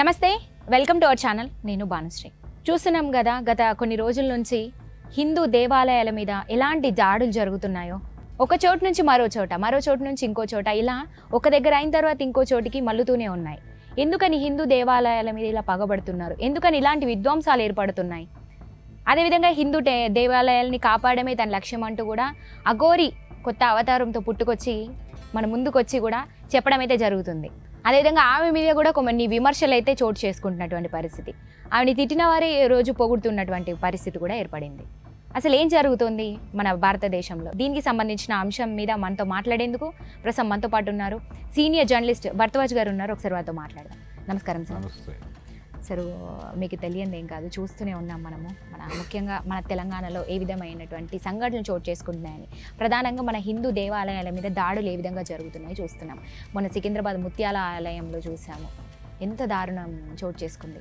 నమస్తే, welcome to our channel. నేను భానుశ్రీ. చూస్తున్నాం కదా, గత కొన్ని రోజుల నుంచి హిందూ దేవాలయాల మీద ఎలాంటి దాడులు జరుగుతున్నాయో, ఒక చోటు నుంచి మరో చోటు నుంచి ఇంకో చోట, ఇలా ఒక దగ్గర అయిన తర్వాత ఇంకో చోటికి మల్లుతూనే ఉన్నాయి. ఎందుకని హిందూ దేవాలయాల మీద ఇలా పగబడుతున్నారు? ఎందుకని ఇలాంటి విధ్వంసాలు ఏర్పడుతున్నాయి? అదేవిధంగా హిందూ దేవాలయాల్ని కాపాడమే తన లక్ష్యం అంటూ కూడా అఘోరి కొత్త అవతారంతో పుట్టుకొచ్చి మన ముందుకొచ్చి కూడా చెప్పడం అయితే జరుగుతుంది. అదేవిధంగా ఆమె మీద కూడా కొన్ని విమర్శలు అయితే చోటు చేసుకుంటున్నటువంటి పరిస్థితి. ఆమెని తిట్టిన వారే రోజు పొగుడుతున్నటువంటి పరిస్థితి కూడా ఏర్పడింది. అసలు ఏం జరుగుతుంది మన భారతదేశంలో? దీనికి సంబంధించిన అంశం మీద మనతో మాట్లాడేందుకు ప్రస్తుతం మనతో పాటు ఉన్నారు సీనియర్ జర్నలిస్ట్ భరద్వాజ్ గారు ఉన్నారు. ఒకసారి వారితో మాట్లాడదాం. నమస్కారం సార్. సార్, మీకు తెలియదు ఏం కాదు, చూస్తూనే ఉన్నాం మనము. ముఖ్యంగా మన తెలంగాణలో ఏ విధమైనటువంటి సంఘటనలు చోటు చేసుకుంటున్నాయని, ప్రధానంగా మన హిందూ దేవాలయాల మీద దాడులు ఏ విధంగా జరుగుతున్నాయో చూస్తున్నాం. మొన్న సికింద్రాబాద్ ముత్యాల ఆలయంలో చూసాము, ఎంత దారుణం చోటు చేసుకుంది.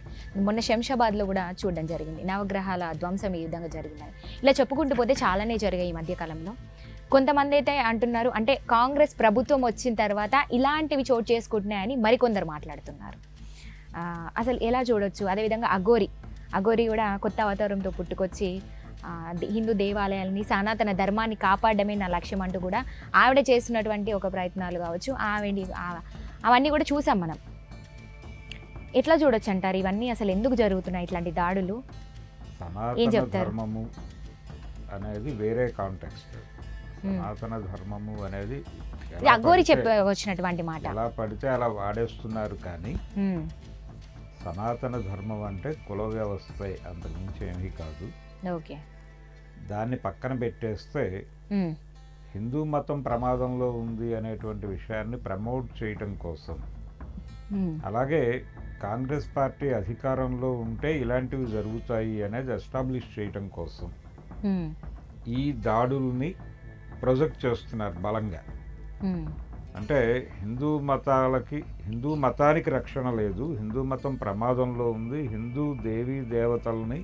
మొన్న శంషాబాద్లో కూడా చూడడం జరిగింది. నవగ్రహాల ధ్వంసం ఈ విధంగా జరిగినాయి. ఇలా చెప్పుకుంటూ పోతే చాలానే జరిగాయి ఈ మధ్యకాలంలో. కొంతమంది అయితే అంటున్నారు, అంటే కాంగ్రెస్ ప్రభుత్వం వచ్చిన తర్వాత ఇలాంటివి చోటు చేసుకుంటున్నాయని మరికొందరు మాట్లాడుతున్నారు. అసలు ఎలా చూడొచ్చు? అదేవిధంగా అఘోరి కూడా కొత్త అవతారంతో పుట్టుకొచ్చి హిందూ దేవాలయాలని, సనాతన ధర్మాన్ని కాపాడమే నా లక్ష్యం అంటూ కూడా ఆవిడ చేస్తున్నటువంటి ఒక ప్రయత్నాలు కావచ్చు, అవన్నీ కూడా చూసాం మనం. ఎట్లా చూడొచ్చు అంటారు ఇవన్నీ? అసలు ఎందుకు జరుగుతున్నాయి ఇట్లాంటి దాడులు? ఏం చెప్తారు? అనేది వేరే కాంటెక్స్ట్. సనాతన ధర్మము అనేది అఘోరి వచ్చినటువంటి మాట. ఎలా పడితే అలా వాడేస్తున్నారు. కానీ సనాతన ధర్మం అంటే కుల వ్యవస్థ, అంతకుమించి ఏమీ కాదు. ఓకే, దాన్ని పక్కన పెట్టేస్తే హిందూ మతం ప్రమాదంలో ఉంది అనేటువంటి విషయాన్ని ప్రమోట్ చేయటం కోసం, అలాగే కాంగ్రెస్ పార్టీ అధికారంలో ఉంటే ఇలాంటివి జరుగుతాయి అనేది ఎస్టాబ్లిష్ చేయటం కోసం ఈ దాడుల్ని ప్రొజెక్ట్ చేస్తున్నారు బలంగా. అంటే హిందూ మతానికి రక్షణ లేదు, హిందూ మతం ప్రమాదంలో ఉంది, హిందూ దేవీ దేవతల్ని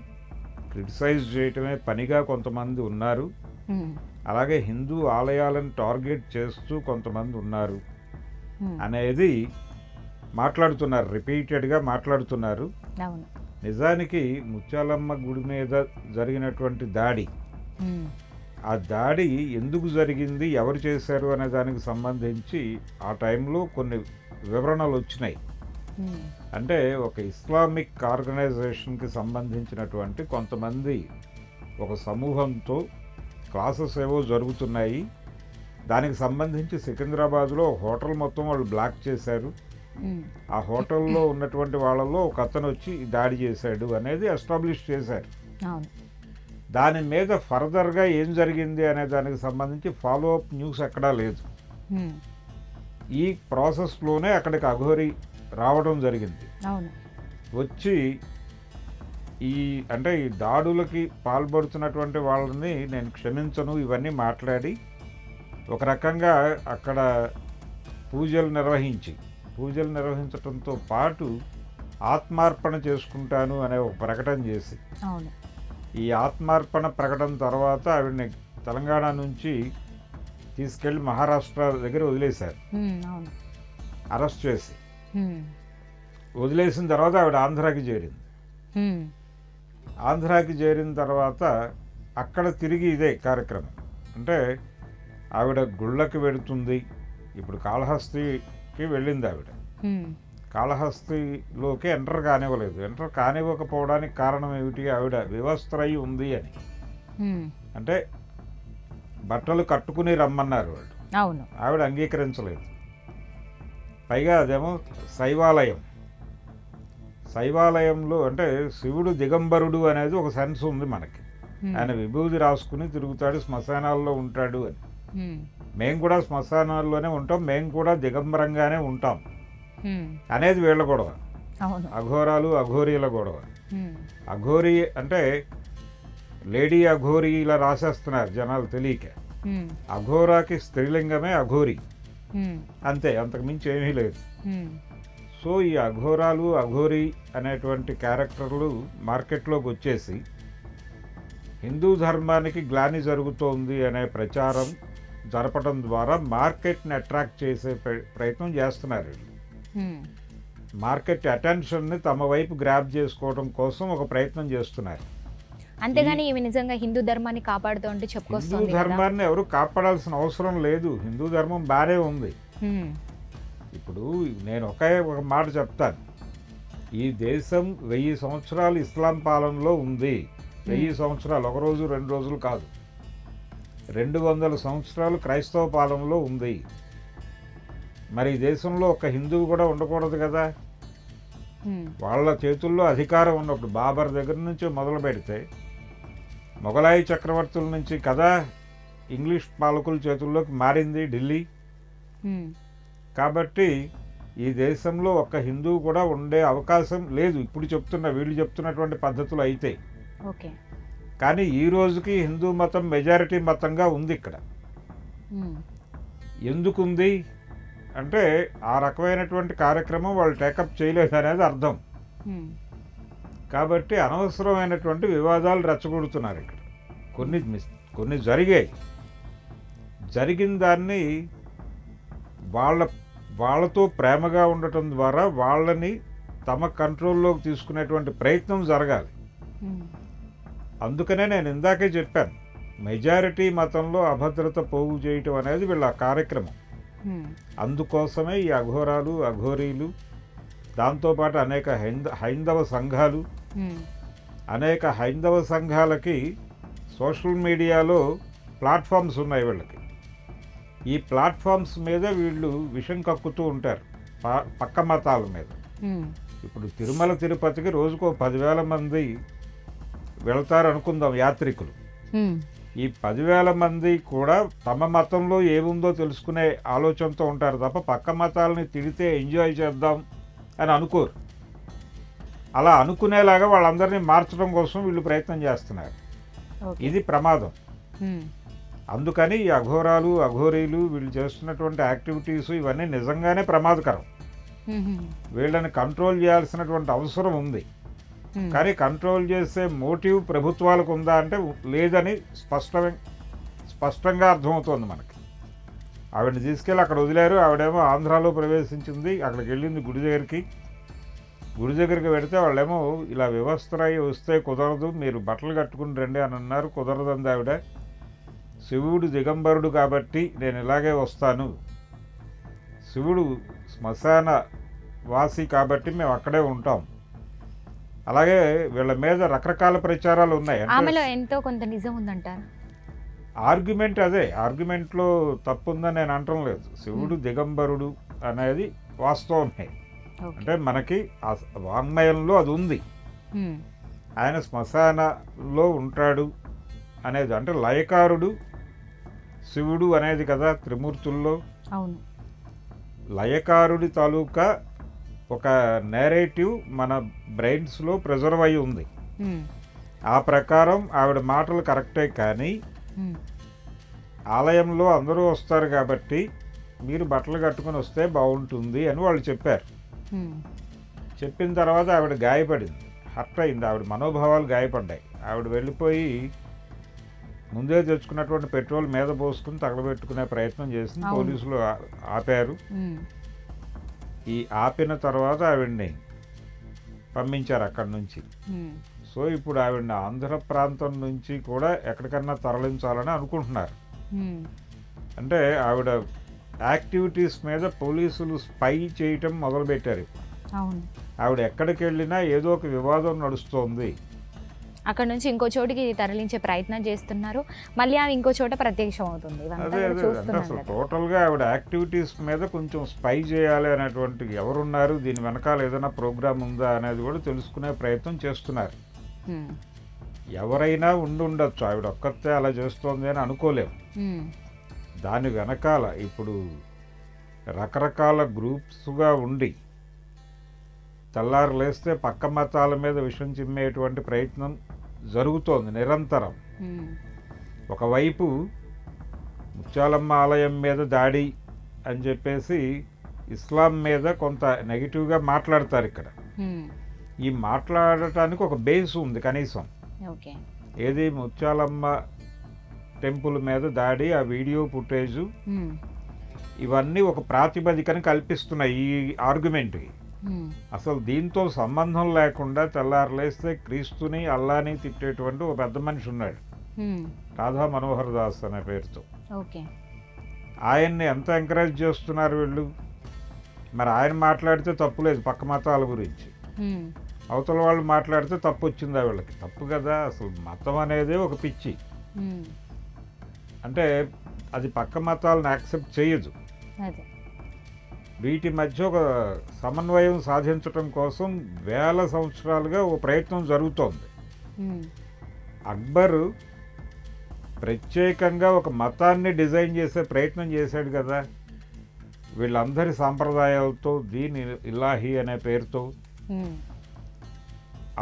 క్రిటిసైజ్ చేయటమే పనిగా కొంతమంది ఉన్నారు, అలాగే హిందూ ఆలయాలను టార్గెట్ చేస్తూ కొంతమంది ఉన్నారు అనేది మాట్లాడుతున్నారు, రిపీటెడ్గా మాట్లాడుతున్నారు. నిజానికి ముత్యాలమ్మ గుడి మీద జరిగినటువంటి దాడి, ఆ దాడి ఎందుకు జరిగింది, ఎవరు చేశారు అనే దానికి సంబంధించి ఆ టైంలో కొన్ని వివరణలు వచ్చినాయి. అంటే ఒక ఇస్లామిక్ ఆర్గనైజేషన్కి సంబంధించినటువంటి కొంతమంది ఒక సమూహంతో క్లాసెస్ ఏవో జరుగుతున్నాయి, దానికి సంబంధించి సికింద్రాబాద్లో హోటల్ మొత్తం వాళ్ళు బ్లాక్ చేశారు, ఆ హోటల్లో ఉన్నటువంటి వాళ్ళలో ఒక అతను వచ్చి దాడి చేశాడు అనేది ఎస్టాబ్లిష్ చేశారు. దాని మీద ఫర్దర్గా ఏం జరిగింది అనే దానికి సంబంధించి ఫాలో అప్ న్యూస్ ఎక్కడా లేదు. ఈ ప్రాసెస్లోనే అక్కడికి అఘోరి రావడం జరిగింది. వచ్చి ఈ దాడులకి పాల్పడుతున్నటువంటి వాళ్ళని నేను క్షమించను ఇవన్నీ మాట్లాడి ఒక రకంగా అక్కడ పూజలు నిర్వహించడంతో పాటు ఆత్మార్పణ చేసుకుంటాను అనే ఒక ప్రకటన చేసి, ఈ ఆత్మార్పణ ప్రకటన తర్వాత ఆవిడని తెలంగాణ నుంచి తీసుకెళ్లి మహారాష్ట్ర దగ్గర వదిలేశారు. అరెస్ట్ చేసి వదిలేసిన తర్వాత ఆవిడ ఆంధ్రాకి చేరింది. ఆంధ్రాకి చేరిన తర్వాత అక్కడ తిరిగి ఇదే కార్యక్రమం. అంటే ఆవిడ గుళ్ళకి వెళుతుంది. ఇప్పుడు కాళహస్తికి వెళ్ళింది ఆవిడ. కాళహస్తిలోకి ఎంటర్ కానివ్వలేదు. ఎంటర్ కానివ్వకపోవడానికి కారణం ఏమిటి? ఆవిడ వివస్త్రై ఉంది అని. అంటే బట్టలు కట్టుకుని రమ్మన్నారు వాళ్ళు. ఆవిడ అంగీకరించలేదు. పైగా అదేమో శైవాలయంలో అంటే శివుడు దిగంబరుడు అనేది ఒక సెన్స్ ఉంది మనకి. ఆయన విభూతి రాసుకుని తిరుగుతాడు, శ్మశానాల్లో ఉంటాడు అని. మేము కూడా శ్మశానాల్లోనే ఉంటాం, మేము కూడా దిగంబరంగానే ఉంటాం అనేది వీళ్ళ గొడవ. అఘోరాలు అఘోరీల గొడవ. అఘోరి అంటే లేడీ అఘోరి ఇలా రాసేస్తున్నారు జనాలు తెలియక. అఘోరాకి స్త్రీలింగమే అఘోరి, అంతే, అంతకు మించి ఏమీ లేదు. సో ఈ అఘోరాలు అఘోరి అనేటువంటి క్యారెక్టర్లు మార్కెట్లోకి వచ్చేసి హిందూ ధర్మానికి గ్లాని జరుగుతోంది అనే ప్రచారం జరపడం ద్వారా మార్కెట్ని అట్రాక్ట్ చేసే ప్రయత్నం చేస్తున్నారు. మార్కెట్ అటెన్షన్ని తమ వైపు గ్రాప్ చేసుకోవడం కోసం ఒక ప్రయత్నం చేస్తున్నారు. అంతేగాని ఇవి నిజంగా హిందూ ధర్మాన్ని కాపాడుతూ ఉంటే హిందూ చెప్పుకొస్తుంది ధర్మాన్ని ఎవరు కాపాడాల్సిన అవసరం లేదు. హిందూ ధర్మం బాగానే ఉంది. ఇప్పుడు నేను ఒక మాట చెప్తాను. ఈ దేశం 1000 సంవత్సరాలు ఇస్లాం పాలనలో ఉంది. 1000 సంవత్సరాలు, ఒక రోజు 2 రోజులు కాదు, 200 సంవత్సరాలు క్రైస్తవ పాలనలో ఉంది. మరి ఈ దేశంలో ఒక హిందువు కూడా ఉండకూడదు కదా. వాళ్ళ చేతుల్లో అధికారం ఉన్నప్పుడు బాబర్ దగ్గర నుంచి మొదలు పెడితే మొఘలాయి చక్రవర్తుల నుంచి కదా ఇంగ్లీష్ పాలకుల చేతుల్లోకి మారింది ఢిల్లీ. కాబట్టి ఈ దేశంలో ఒక్క హిందువు కూడా ఉండే అవకాశం లేదు ఇప్పుడు వీళ్ళు చెప్తున్నటువంటి పద్ధతులు అయితే. కానీ ఈ రోజుకి హిందూ మతం మెజారిటీ మతంగా ఉంది ఇక్కడ. ఎందుకుంది అంటే ఆ రకమైనటువంటి కార్యక్రమం వాళ్ళు టేకప్ చేయలేదు అనేది అర్థం. కాబట్టి అనవసరమైనటువంటి వివాదాలు రెచ్చగొడుతున్నారు ఇక్కడ. కొన్ని జరిగాయి. జరిగిన దాన్ని వాళ్ళతో ప్రేమగా ఉండటం ద్వారా వాళ్ళని తమ కంట్రోల్లోకి తీసుకునేటువంటి ప్రయత్నం జరగాలి. అందుకనే నేను ఇందాకే చెప్పాను, మెజారిటీ మతంలో అభద్రత పోగు చేయటం అనేది వీళ్ళ కార్యక్రమం. అందుకోసమే ఈ అఘోరాలు అఘోరీలు, దాంతోపాటు అనేక హైందవ సంఘాలు, అనేక హైందవ సంఘాలకి సోషల్ మీడియాలో ప్లాట్ఫామ్స్ ఉన్నాయి వీళ్ళకి. ఈ ప్లాట్ఫామ్స్ మీద వీళ్ళు విషం కక్కుతూ ఉంటారు పక్క మతాల మీద. ఇప్పుడు తిరుమల తిరుపతికి రోజుకో 10,000 మంది వెళ్తారు అనుకుందాం యాత్రికులు. ఈ 10,000 మంది కూడా తమ మతంలో ఏముందో తెలుసుకునే ఆలోచనతో ఉంటారు తప్ప పక్క మతాలని తిడితే ఎంజాయ్ చేద్దాం అని అనుకోరు. అలా అనుకునేలాగా వాళ్ళందరినీ మార్చడం కోసం వీళ్ళు ప్రయత్నం చేస్తున్నారు. ఇది ప్రమాదం. అందుకని ఈ అఘోరాలు అఘోరీలు వీళ్ళు చేస్తున్నటువంటి యాక్టివిటీస్ ఇవన్నీ నిజంగానే ప్రమాదకరం. వీళ్ళని కంట్రోల్ చేయాల్సినటువంటి అవసరం ఉంది. కానీ కంట్రోల్ చేసే మోటివ్ ప్రభుత్వాలకు ఉందా అంటే లేదని స్పష్టంగా అర్థమవుతోంది మనకి. ఆవిడని తీసుకెళ్ళి అక్కడ వదిలేరు. ఆవిడేమో ఆంధ్రాలో ప్రవేశించింది, అక్కడికి వెళ్ళింది గుడి దగ్గరికి వెడితే వాళ్ళేమో ఇలా వ్యవస్థరై వస్తే కుదరదు, మీరు బట్టలు కట్టుకుని రండి అని అన్నారు. కుదరదంది ఆవిడ. శివుడు దిగంబరుడు కాబట్టి నేను ఇలాగే వస్తాను, శివుడు శ్మశాన వాసి కాబట్టి మేము అక్కడే ఉంటాం. అలాగే వీళ్ళ మీద రకరకాల ప్రచారాలు ఉన్నాయి. ఆమెలో ఎంతో కొంత నిజం ఉందంటారు. ఆర్గ్యుమెంట్ అదే, ఆర్గ్యుమెంట్లో తప్పు ఉందని నేను అనటం లేదు. శివుడు దిగంబరుడు అనేది వాస్తవమే. అంటే మనకి వాంగ్మయంలో అది ఉంది. ఆయన శ్మశానలో ఉంటాడు అనేది, అంటే లయకారుడు శివుడు అనేది కదా త్రిమూర్తుల్లో. లయకారుడి తాలూకా ఒక నేరేటివ్ మన బ్రెయిన్స్లో ప్రిజర్వ్ అయి ఉంది. ఆ ప్రకారం ఆవిడ మాటలు కరెక్టే. కానీ ఆలయంలో అందరూ వస్తారు కాబట్టి మీరు బట్టలు కట్టుకుని వస్తే బాగుంటుంది అని వాళ్ళు చెప్పారు. చెప్పిన తర్వాత ఆవిడ గాయపడింది, హర్ట్ అయింది, ఆవిడ మనోభావాలు గాయపడ్డాయి. ఆవిడ వెళ్ళిపోయి ముందే తెచ్చుకున్నటువంటి పెట్రోల్ మీద పోసుకుని తగలబెట్టుకునే ప్రయత్నం చేసింది. పోలీసులు ఆపారు. ఈ ఆపిన తర్వాత ఆవిడ్ని పంపించారు అక్కడి నుంచి. సో ఇప్పుడు ఆవిడ్ని ఆంధ్ర ప్రాంతం నుంచి కూడా ఎక్కడికన్నా తరలించాలని అనుకుంటున్నారు. అంటే ఆవిడ యాక్టివిటీస్ మీద పోలీసులు స్పై చేయటం మొదలుపెట్టారు. ఆవిడ ఎక్కడికి వెళ్ళినా ఏదో ఒక వివాదం నడుస్తోంది. అక్కడ నుంచి ఇంకో చోటికి తరలించే ప్రయత్నం చేస్తున్నారు. మళ్ళీ ఆమె ఇంకో చోట ప్రత్యక్షం అవుతుంది. అదే అసలు టోటల్గా ఆవిడ యాక్టివిటీస్ మీద కొంచెం స్పై చేయాలి అనేటువంటి ఎవరున్నారు, దీని వెనకాల ఏదైనా ప్రోగ్రామ్ ఉందా అనేది కూడా తెలుసుకునే ప్రయత్నం చేస్తున్నారు. ఎవరైనా ఉండొచ్చు, ఆవిడ ఒక్కతే అలా చేస్తోంది అని అనుకోలేము. దాని వెనకాల ఇప్పుడు రకరకాల గ్రూప్స్గా ఉండి తెల్లారు లేస్తే పక్క మతాల మీద విషం చిమ్మేటువంటి ప్రయత్నం జరుగుతోంది నిరంతరం. ఒకవైపు ముత్యాలమ్మ ఆలయం మీద దాడి అని చెప్పేసి ఇస్లాం మీద కొంత నెగిటివ్గా మాట్లాడతారు ఇక్కడ. ఈ మాట్లాడటానికి ఒక బేస్ ఉంది కనీసం. ఏది ముత్యాలమ్మ టెంపుల్ మీద దాడి, ఆ వీడియో ఫుటేజు, ఇవన్నీ ఒక ప్రాతిపదికను కల్పిస్తున్నాయి ఈ ఆర్గ్యుమెంట్కి. అసలు దీంతో సంబంధం లేకుండా తెల్లారలేస్తే క్రీస్తుని అల్లాని తిట్టేటువంటి ఒక పెద్ద మనిషి ఉన్నాడు, రాధా మనోహర్ దాస్ అనే పేరుతో. ఓకే. ఆయన్ని ఎంత ఎంకరేజ్ చేస్తున్నారు వీళ్ళు. మరి ఆయన మాట్లాడితే తప్పు లేదు పక్క మతాల గురించి, అవతల వాళ్ళు మాట్లాడితే తప్పు వచ్చిందా వీళ్ళకి? తప్పు కదా. అసలు మతం అనేది ఒక పిచ్చి, అంటే అది పక్క మతాలను యాక్సెప్ట్ చేయదు. వీటి మధ్య ఒక సమన్వయం సాధించటం కోసం వేల సంవత్సరాలుగా ఒక ప్రయత్నం జరుగుతోంది. అక్బరు ప్రత్యేకంగా ఒక మతాన్ని డిజైన్ చేసే ప్రయత్నం చేశాడు కదా, వీళ్ళందరి సాంప్రదాయాలతో, దీని ఇలాహి అనే పేరుతో.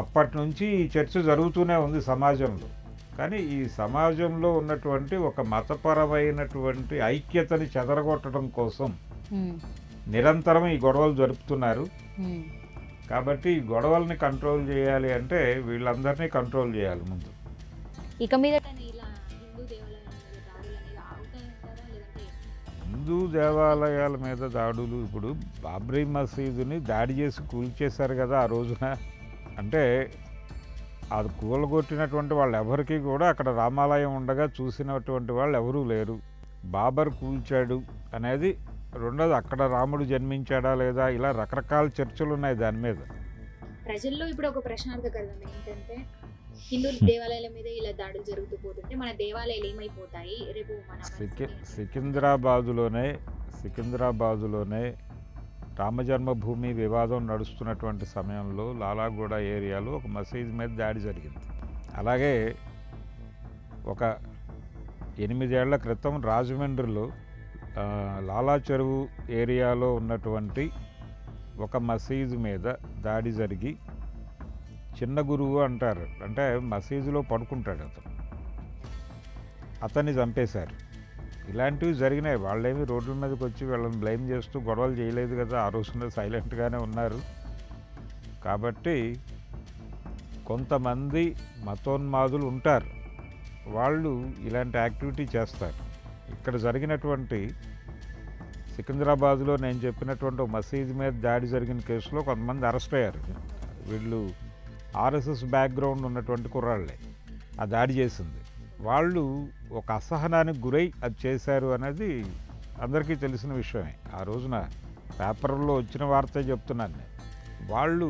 అప్పటి నుంచి ఈ చర్చ జరుగుతూనే ఉంది సమాజంలో. కానీ ఈ సమాజంలో ఉన్నటువంటి ఒక మతపరమైనటువంటి ఐక్యతని చెదరగొట్టడం కోసం నిరంతరం ఈ గొడవలు జరుపుతున్నారు. కాబట్టి ఈ గొడవల్ని కంట్రోల్ చేయాలి అంటే వీళ్ళందరినీ కంట్రోల్ చేయాలి ముందు. ఇక మీద హిందూ దేవాలయాల మీద దాడులు, ఇప్పుడు బాబ్రీ మసీదుని దాడి చేసి కూల్చేశారు కదా ఆ రోజున. అంటే అది కూలగొట్టినటువంటి వాళ్ళు ఎవరికి కూడా అక్కడ రామాలయం ఉండగా చూసినటువంటి వాళ్ళు ఎవరూ లేరు. బాబర్ కూల్చాడు అనేది రెండోది, అక్కడ రాముడు జన్మించాడా లేదా, ఇలా రకరకాల చర్చలు ఉన్నాయి దాని మీద. ప్రజల్లో ఇప్పుడు ఒక ప్రశ్నార్థకరం ఏంటంటే, హిందూ దేవాలయాల మీద ఇలా దాడులు జరుగుతూ పోతుంటే మన దేవాలయాలు ఏమైపోతాయి రేపు? సికింద్రాబాదులోనే రామజన్మభూమి వివాదం నడుస్తున్నటువంటి సమయంలో లాలాగూడ ఏరియాలో ఒక మసీదు మీద దాడి జరిగింది. అలాగే ఒక 8 ఏళ్ల క్రితం రాజమండ్రిలో లాలా చెరువు ఏరియాలో ఉన్నటువంటి ఒక మసీదు మీద దాడి జరిగి, చిన్న గురువు అంటారు, అంటే మసీదులో పడుకుంటాడు అతన్ని చంపేశారు. ఇలాంటివి జరిగినాయి. వాళ్ళేమి రోడ్ల మీదకి వచ్చి వీళ్ళని బ్లేమ్ చేస్తూ గొడవలు చేయలేదు కదా, ఆ రోజున సైలెంట్గానే ఉన్నారు. కాబట్టి కొంతమంది మతోన్మాదులు ఉంటారు, వాళ్ళు ఇలాంటి యాక్టివిటీ చేస్తారు. ఇక్కడ జరిగినటువంటి సికింద్రాబాద్లో నేను చెప్పినటువంటి మసీదు మీద దాడి జరిగిన కేసులో కొంతమంది అరెస్ట్ అయ్యారు. వీళ్ళు ఆర్ఎస్ఎస్ బ్యాక్గ్రౌండ్ ఉన్నటువంటి కుర్రాళ్ళే ఆ దాడి చేసింది. వాళ్ళు ఒక అసహనానికి గురై అది చేశారు అనేది అందరికీ తెలిసిన విషయమే. ఆ రోజున పేపర్లో వచ్చిన వార్త చెప్తున్నాను నేను. వాళ్ళు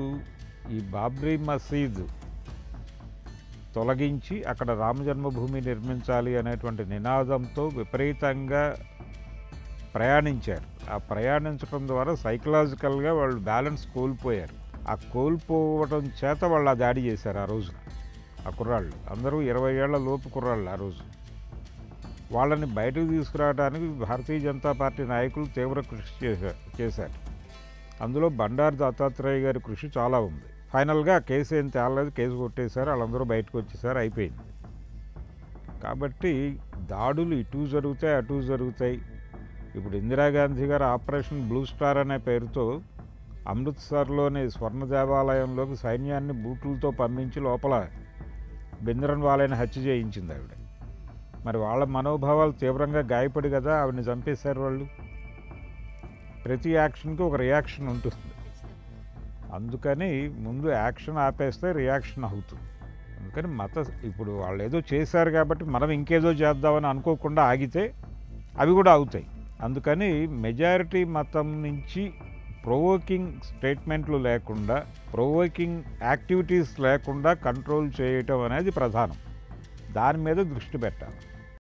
ఈ బాబ్రీ మసీదు తొలగించి అక్కడ రామజన్మభూమి నిర్మించాలి అనేటువంటి నినాదంతో విపరీతంగా ప్రయాణించారు. ఆ ప్రయాణించడం ద్వారా సైకలాజికల్గా వాళ్ళు బ్యాలెన్స్ కోల్పోయారు. ఆ కోల్పోవడం చేత వాళ్ళు ఆ దాడి చేశారు ఆ రోజున. ఆ కుర్రాళ్ళు అందరూ 20 ఏళ్ల లోపు కుర్రాళ్ళు. ఆ రోజు వాళ్ళని బయటకు తీసుకురావడానికి భారతీయ జనతా పార్టీ నాయకులు తీవ్ర కృషి చేశారు. అందులో బండారు దత్తాత్రేయ గారి కృషి చాలా ఉంది. ఫైనల్గా కేసు ఏం తేలలేదు, కేసు కొట్టేశారు, వాళ్ళందరూ బయటకు వచ్చేసారు, అయిపోయింది. కాబట్టి దాడులు ఇటు జరుగుతాయి అటు జరుగుతాయి. ఇప్పుడు ఇందిరాగాంధీ గారు ఆపరేషన్ బ్లూ స్టార్ అనే పేరుతో అమృత్సర్లోని స్వర్ణ దేవాలయంలోకి సైన్యాన్ని బూట్లతో పంపించి లోపల బింద్రన్వాలాని హత్య చేయించింది ఆవిడ. మరి వాళ్ళ మనోభావాలు తీవ్రంగా గాయపడి కదా ఆవిడని చంపేశారు వాళ్ళు. ప్రతి యాక్షన్కి ఒక రియాక్షన్ ఉంటుంది. అందుకని ముందు యాక్షన్ ఆపేస్తే రియాక్షన్ అవుతుంది. అందుకని ఇప్పుడు వాళ్ళు ఏదో చేశారు కాబట్టి మనం ఇంకేదో చేద్దామని అనుకోకుండా ఆగితే అవి కూడా అవుతాయి. అందుకని మెజారిటీ మతం నుంచి ప్రొవోకింగ్ స్టేట్మెంట్లు లేకుండా, ప్రొవోకింగ్ యాక్టివిటీస్ లేకుండా కంట్రోల్ చేయటం అనేది ప్రధానం. దాని మీద దృష్టి పెట్టాలి.